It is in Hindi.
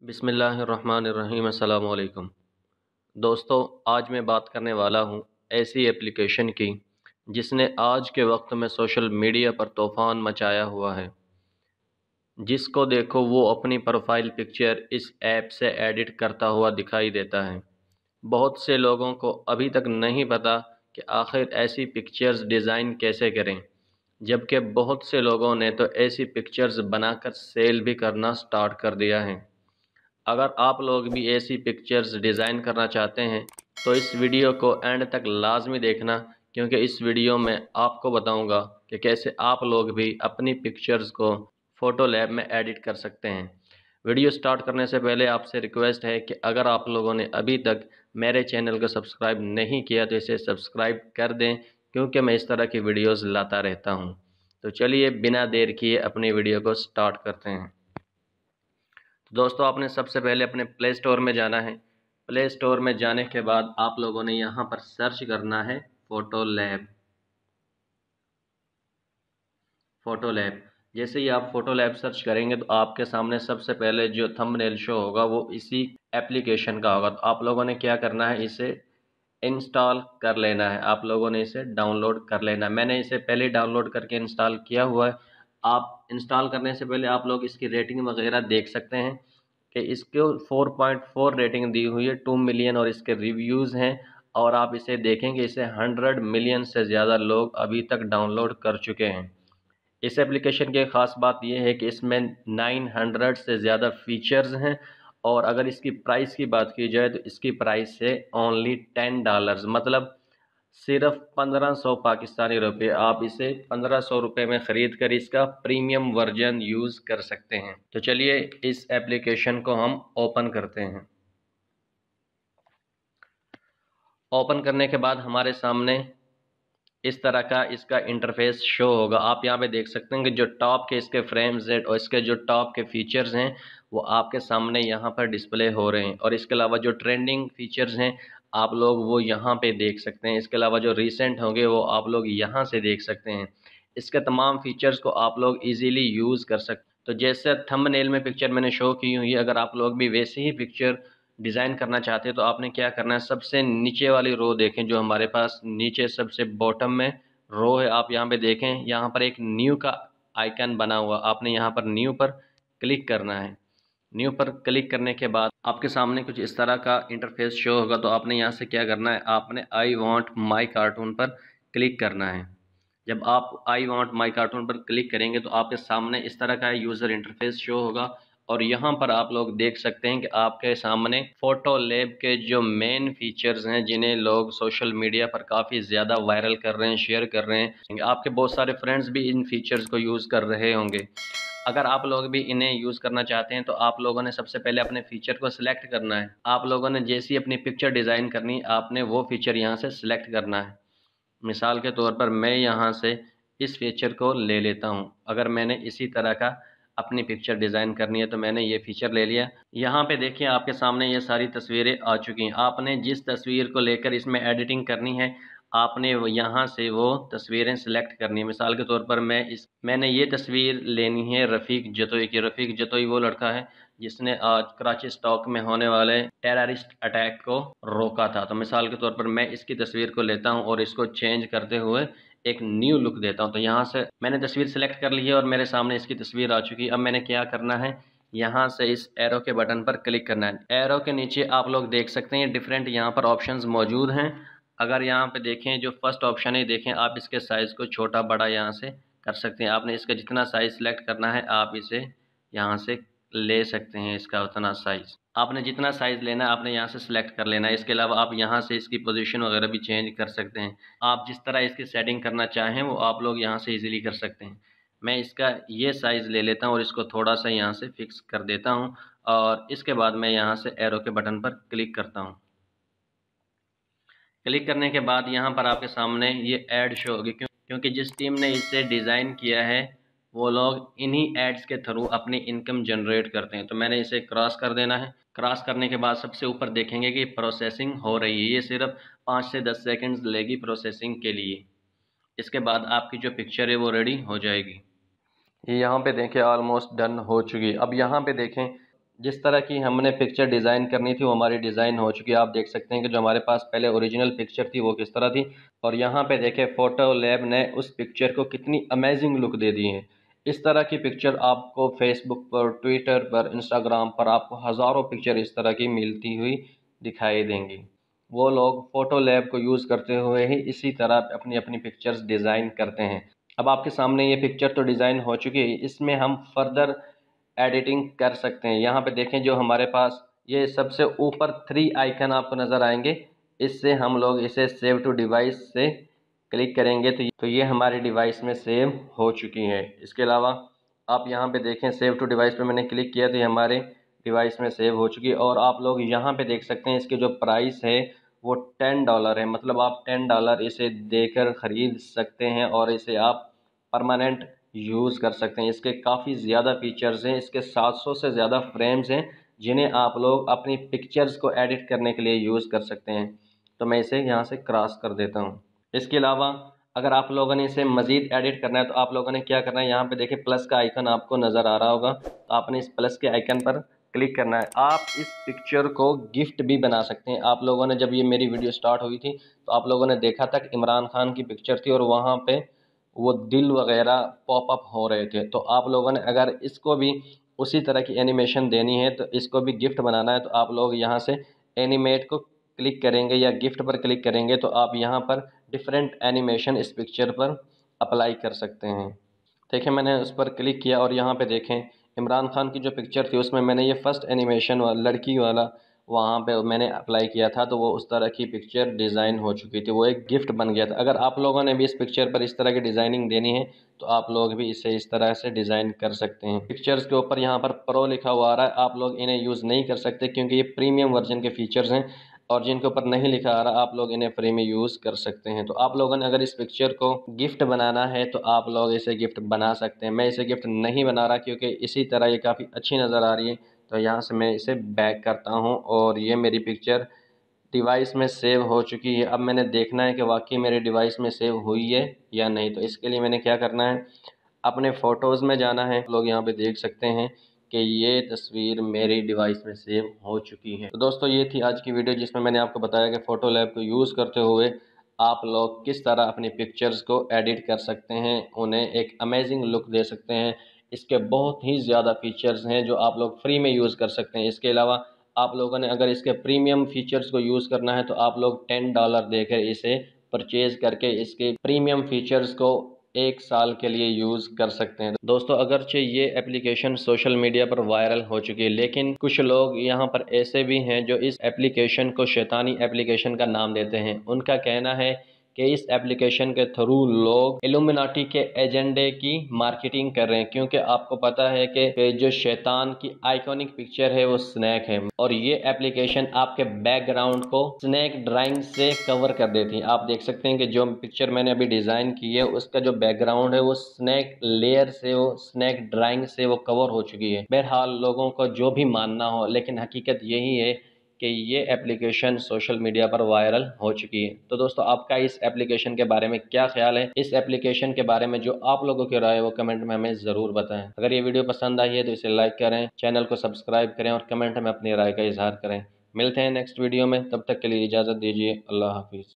बिस्मिल्लाहिर्रहमानिर्रहीम। अस्सलाम वालेकुम दोस्तों, आज मैं बात करने वाला हूँ ऐसी एप्लीकेशन की जिसने आज के वक्त में सोशल मीडिया पर तूफ़ान मचाया हुआ है। जिसको देखो वो अपनी प्रोफाइल पिक्चर इस ऐप से एडिट करता हुआ दिखाई देता है। बहुत से लोगों को अभी तक नहीं पता कि आखिर ऐसी पिक्चर्स डिज़ाइन कैसे करें, जबकि बहुत से लोगों ने तो ऐसी पिक्चर्स बनाकर सेल भी करना स्टार्ट कर दिया है। अगर आप लोग भी ऐसी पिक्चर्स डिज़ाइन करना चाहते हैं तो इस वीडियो को एंड तक लाजमी देखना, क्योंकि इस वीडियो में आपको बताऊंगा कि कैसे आप लोग भी अपनी पिक्चर्स को फ़ोटो लैब में एडिट कर सकते हैं। वीडियो स्टार्ट करने से पहले आपसे रिक्वेस्ट है कि अगर आप लोगों ने अभी तक मेरे चैनल को सब्सक्राइब नहीं किया तो इसे सब्सक्राइब कर दें, क्योंकि मैं इस तरह की वीडियोज़ लाता रहता हूँ। तो चलिए बिना देर किए अपनी वीडियो को स्टार्ट करते हैं। तो दोस्तों, आपने सबसे पहले अपने प्ले स्टोर में जाना है। प्ले स्टोर में जाने के बाद आप लोगों ने यहाँ पर सर्च करना है फ़ोटो लैब। फ़ोटो लैब जैसे ही आप फ़ोटो लैब सर्च करेंगे तो आपके सामने सबसे पहले जो थंबनेल शो होगा वो इसी एप्लीकेशन का होगा। तो आप लोगों ने क्या करना है, इसे इंस्टॉल कर लेना है। आप लोगों ने इसे डाउनलोड कर लेना है। मैंने इसे पहले डाउनलोड करके इंस्टॉल किया हुआ है। आप इंस्टॉल करने से पहले आप लोग इसकी रेटिंग वगैरह देख सकते हैं कि इसको 4.4 रेटिंग दी हुई है, 2 मिलियन और इसके रिव्यूज़ हैं। और आप इसे देखेंगे, इसे 100 मिलियन से ज़्यादा लोग अभी तक डाउनलोड कर चुके हैं। इस एप्लीकेशन की ख़ास बात यह है कि इसमें 900 से ज़्यादा फ़ीचर्स हैं। और अगर इसकी प्राइस की बात की जाए तो इसकी प्राइस है ओनली $10, मतलब सिर्फ 1500 पाकिस्तानी रुपये। आप इसे 1500 रुपये में ख़रीद कर इसका प्रीमियम वर्जन यूज़ कर सकते हैं। तो चलिए इस एप्लीकेशन को हम ओपन करते हैं। ओपन करने के बाद हमारे सामने इस तरह का इसका इंटरफेस शो होगा। आप यहाँ पे देख सकते हैं कि जो टॉप के इसके फ्रेम्स हैं और इसके जो टॉप के फीचर्स हैं वो आपके सामने यहाँ पर डिस्प्ले हो रहे हैं। और इसके अलावा जो ट्रेंडिंग फीचर्स हैं आप लोग वो यहाँ पे देख सकते हैं। इसके अलावा जो रिसेंट होंगे वो आप लोग यहाँ से देख सकते हैं। इसके तमाम फीचर्स को आप लोग ईजीली यूज़ कर सकते हैं। तो जैसे थंबनेल में पिक्चर मैंने शो की हुई है, अगर आप लोग भी वैसे ही पिक्चर डिज़ाइन करना चाहते हैं तो आपने क्या करना है, सबसे नीचे वाली रो देखें जो हमारे पास नीचे सबसे बॉटम में रो है। आप यहाँ पे देखें, यहाँ पर एक न्यू का आइकन बना हुआ, आपने यहाँ पर न्यू पर क्लिक करना है। न्यू पर क्लिक करने के बाद आपके सामने कुछ इस तरह का इंटरफेस शो होगा। तो आपने यहाँ से क्या करना है, आपने आई वॉन्ट माई कार्टून पर क्लिक करना है। जब आप आई वॉन्ट माई कार्टून पर क्लिक करेंगे तो आपके सामने इस तरह का यूज़र इंटरफेस शो होगा। और यहाँ पर आप लोग देख सकते हैं कि आपके सामने फ़ोटो लैब के जो मेन फीचर्स हैं जिन्हें लोग सोशल मीडिया पर काफ़ी ज़्यादा वायरल कर रहे हैं, शेयर कर रहे हैं। आपके बहुत सारे फ्रेंड्स भी इन फीचर्स को यूज़ कर रहे होंगे। अगर आप लोग भी इन्हें यूज़ करना चाहते हैं तो आप लोगों ने सबसे पहले अपने फ़ीचर को सिलेक्ट करना है। आप लोगों ने जैसी अपनी पिक्चर डिज़ाइन करनी आपने वो फ़ीचर यहाँ से सिलेक्ट करना है। मिसाल के तौर पर मैं यहाँ से इस फीचर को ले लेता हूँ। अगर मैंने इसी तरह का अपनी पिक्चर डिज़ाइन करनी है तो मैंने ये फ़ीचर ले लिया। यहाँ पे देखिए आपके सामने ये सारी तस्वीरें आ चुकी हैं। आपने जिस तस्वीर को लेकर इसमें एडिटिंग करनी है आपने यहाँ से वो तस्वीरें सिलेक्ट करनी है। मिसाल के तौर पर मैंने ये तस्वीर लेनी है रफ़ीक जतोई की। रफ़ीक जतोई वो लड़का है जिसने आज कराची स्टॉक में होने वाले टेररिस्ट अटैक को रोका था। तो मिसाल के तौर पर मैं इसकी तस्वीर को लेता हूं और इसको चेंज करते हुए एक न्यू लुक देता हूं। तो यहाँ से मैंने तस्वीर सेलेक्ट कर ली है और मेरे सामने इसकी तस्वीर आ चुकी है। अब मैंने क्या करना है, यहाँ से इस एरो के बटन पर क्लिक करना है। एरो के नीचे आप लोग देख सकते हैं डिफरेंट यहाँ पर ऑप्शंस मौजूद हैं। अगर यहाँ पे देखें जो फर्स्ट ऑप्शन है, देखें आप इसके साइज़ को छोटा बड़ा यहाँ से कर सकते हैं। आपने इसका जितना साइज़ सेलेक्ट करना है आप इसे यहाँ से ले सकते हैं। इसका उतना साइज़ आपने जितना साइज़ लेना है आपने यहाँ से सिलेक्ट कर लेना है। इसके अलावा आप यहाँ से इसकी पोजीशन वगैरह भी चेंज कर सकते हैं। आप जिस तरह इसकी सेटिंग करना चाहें वो आप लोग यहाँ से इजीली कर सकते हैं। मैं इसका ये साइज़ ले लेता हूँ और इसको थोड़ा सा यहाँ से फिक्स कर देता हूँ। और इसके बाद मैं यहाँ से एरो के बटन पर क्लिक करता हूँ। क्लिक करने के बाद यहाँ पर आपके सामने ये ऐड शो होगी, क्योंकि जिस टीम ने इसे डिज़ाइन किया है वो लोग इन्हीं एड्स के थ्रू अपनी इनकम जनरेट करते हैं। तो मैंने इसे क्रॉस कर देना है। क्रॉस करने के बाद सबसे ऊपर देखेंगे कि प्रोसेसिंग हो रही है। ये सिर्फ 5 से 10 सेकंड्स लेगी प्रोसेसिंग के लिए। इसके बाद आपकी जो पिक्चर है वो रेडी हो जाएगी। ये यहाँ पे देखें ऑलमोस्ट डन हो चुकी है। अब यहाँ पे देखें जिस तरह की हमने पिक्चर डिज़ाइन करनी थी वो हमारी डिज़ाइन हो चुकी है। आप देख सकते हैं कि जो हमारे पास पहले ओरिजिनल पिक्चर थी वो किस तरह थी, और यहाँ पे देखें फोटो लैब ने उस पिक्चर को कितनी अमेजिंग लुक दे दी है। इस तरह की पिक्चर आपको फेसबुक पर, ट्विटर पर, इंस्टाग्राम पर आपको हज़ारों पिक्चर इस तरह की मिलती हुई दिखाई देंगी। वो लोग फोटो लैब को यूज़ करते हुए ही इसी तरह अपनी अपनी पिक्चर्स डिज़ाइन करते हैं। अब आपके सामने ये पिक्चर तो डिज़ाइन हो चुकी है, इसमें हम फर्दर एडिटिंग कर सकते हैं। यहाँ पे देखें जो हमारे पास ये सबसे ऊपर 3 आइकन आपको नज़र आएंगे, इससे हम लोग इसे सेव टू डिवाइस से क्लिक करेंगे तो ये हमारी डिवाइस में सेव हो चुकी है। इसके अलावा आप यहाँ पे देखें सेव टू डिवाइस पे मैंने क्लिक किया तो ये हमारे डिवाइस में सेव हो चुकी है। और आप लोग यहाँ पे देख सकते हैं इसके जो प्राइस है वो $10 है, मतलब आप $10 इसे देकर ख़रीद सकते हैं और इसे आप परमानेंट यूज़ कर सकते हैं। इसके काफ़ी ज़्यादा फीचर्स हैं, इसके 700 से ज़्यादा फ्रेम्स हैं जिन्हें आप लोग अपनी पिक्चर्स को एडिट करने के लिए यूज़ कर सकते हैं। तो मैं इसे यहाँ से क्रॉस कर देता हूँ। इसके अलावा अगर आप लोगों ने इसे मज़ीद एडिट करना है तो आप लोगों ने क्या करना है, यहाँ पे देखिए प्लस का आइकन आपको नज़र आ रहा होगा, तो आपने इस प्लस के आइकन पर क्लिक करना है। आप इस पिक्चर को गिफ्ट भी बना सकते हैं। आप लोगों ने जब ये मेरी वीडियो स्टार्ट हुई थी तो आप लोगों ने देखा था कि इमरान खान की पिक्चर थी और वहाँ पे वो दिल वगैरह पॉपअप हो रहे थे। तो आप लोगों ने अगर इसको भी उसी तरह की एनिमेशन देनी है तो इसको भी गिफ्ट बनाना है तो आप लोग यहाँ से एनिमेट को क्लिक करेंगे या गिफ्ट पर क्लिक करेंगे तो आप यहाँ पर डिफरेंट एनिमेशन इस पिक्चर पर अप्लाई कर सकते हैं। देखिए मैंने उस पर क्लिक किया और यहाँ पे देखें इमरान खान की जो पिक्चर थी उसमें मैंने ये फर्स्ट एनिमेशन वाला लड़की वाला वहाँ पे मैंने अप्लाई किया था, तो वो उस तरह की पिक्चर डिज़ाइन हो चुकी थी, वो एक गिफ्ट बन गया था। अगर आप लोगों ने भी इस पिक्चर पर इस तरह की डिज़ाइनिंग देनी है तो आप लोग भी इसे इस तरह से डिज़ाइन कर सकते हैं। पिक्चर्स के ऊपर यहाँ पर प्रो लिखा हुआ आ रहा है, आप लोग इन्हें यूज़ नहीं कर सकते क्योंकि ये प्रीमियम वर्जन के फीचर्स हैं, और जिनके ऊपर नहीं लिखा आ रहा आप लोग इन्हें फ्री में यूज़ कर सकते हैं। तो आप लोगों ने अगर इस पिक्चर को गिफ्ट बनाना है तो आप लोग इसे गिफ्ट बना सकते हैं। मैं इसे गिफ्ट नहीं बना रहा क्योंकि इसी तरह ये काफ़ी अच्छी नज़र आ रही है, तो यहाँ से मैं इसे बैक करता हूँ और ये मेरी पिक्चर डिवाइस में सेव हो चुकी है। अब मैंने देखना है कि वाकई मेरे डिवाइस में सेव हुई है या नहीं, तो इसके लिए मैंने क्या करना है, अपने फ़ोटोज़ में जाना है। लोग यहाँ पे देख सकते हैं कि ये तस्वीर मेरी डिवाइस में सेव हो चुकी है। तो दोस्तों ये थी आज की वीडियो जिसमें मैंने आपको बताया कि फ़ोटो लैब को यूज़ करते हुए आप लोग किस तरह अपनी पिक्चर्स को एडिट कर सकते हैं, उन्हें एक अमेजिंग लुक दे सकते हैं। इसके बहुत ही ज़्यादा फीचर्स हैं जो आप लोग फ्री में यूज़ कर सकते हैं। इसके अलावा आप लोगों ने अगर इसके प्रीमियम फीचर्स को यूज़ करना है तो आप लोग $10 देकर इसे परचेज़ करके इसके प्रीमियम फीचर्स को 1 साल के लिए यूज़ कर सकते हैं। दोस्तों अगरचे ये एप्लीकेशन सोशल मीडिया पर वायरल हो चुकी है, लेकिन कुछ लोग यहाँ पर ऐसे भी हैं जो इस एप्लीकेशन को शैतानी एप्लीकेशन का नाम देते हैं। उनका कहना है कि इस एप्लीकेशन के थ्रू लोग इल्यूमिनाटी के एजेंडे की मार्केटिंग कर रहे हैं, क्योंकि आपको पता है कि जो शैतान की आइकॉनिक पिक्चर है वो स्नैक है, और ये एप्लीकेशन आपके बैकग्राउंड को स्नैक ड्राइंग से कवर कर देती है। आप देख सकते हैं कि जो पिक्चर मैंने अभी डिज़ाइन की है उसका जो बैकग्राउंड है वो स्नैक लेयर से, वो स्नैक ड्राइंग से वो कवर हो चुकी है। बहरहाल लोगों को जो भी मानना हो, लेकिन हकीकत यही है कि ये एप्लीकेशन सोशल मीडिया पर वायरल हो चुकी है। तो दोस्तों आपका इस एप्लीकेशन के बारे में क्या ख्याल है? इस एप्लीकेशन के बारे में जो आप लोगों की राय है वो कमेंट में हमें ज़रूर बताएं। अगर ये वीडियो पसंद आई है तो इसे लाइक करें, चैनल को सब्सक्राइब करें और कमेंट में अपनी राय का इजहार करें। मिलते हैं नेक्स्ट वीडियो में, तब तक के लिए इजाज़त दीजिए। अल्लाह हाफिज़।